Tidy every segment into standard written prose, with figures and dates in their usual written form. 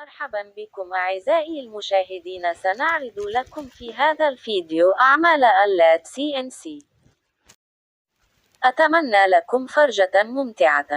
مرحبا بكم أعزائي المشاهدين. سنعرض لكم في هذا الفيديو أعمال آلات CNC. أتمنى لكم فرجة ممتعة.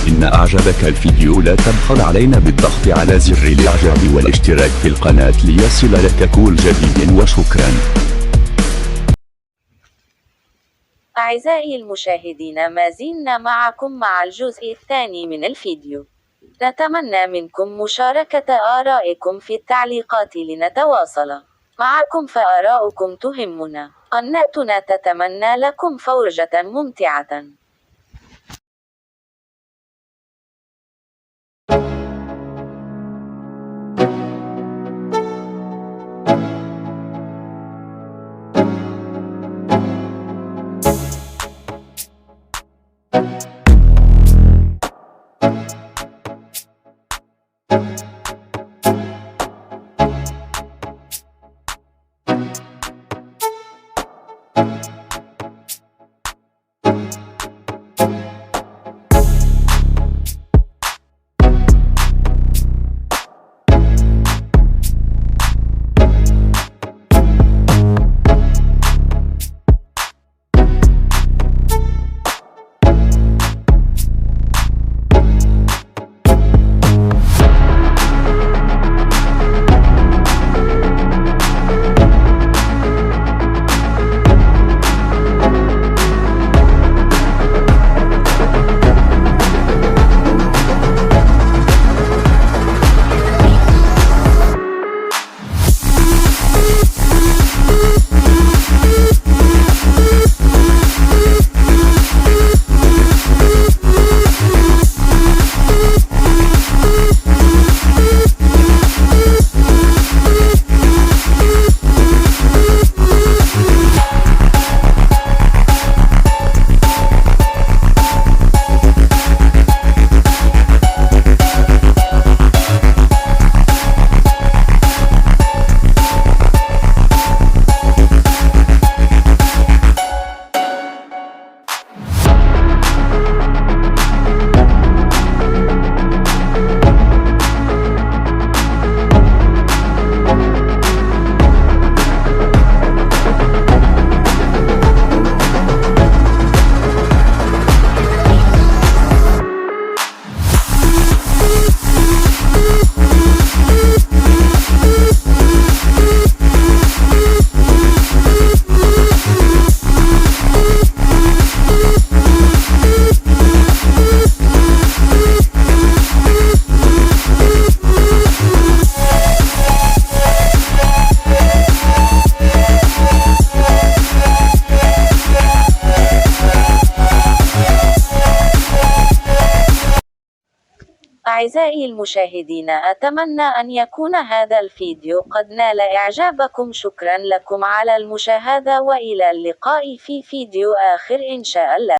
إن أعجبك الفيديو لا تبخل علينا بالضغط على زر الإعجاب والاشتراك في القناة ليصل لك كل جديد، وشكرا. أعزائي المشاهدين، ما زلنا معكم مع الجزء الثاني من الفيديو. نتمنى منكم مشاركة آرائكم في التعليقات لنتواصل معكم، فآراؤكم تهمنا. قناتنا تتمنى لكم فرجة ممتعة. أعزائي المشاهدين، أتمنى أن يكون هذا الفيديو قد نال إعجابكم. شكرا لكم على المشاهدة، وإلى اللقاء في فيديو آخر إن شاء الله.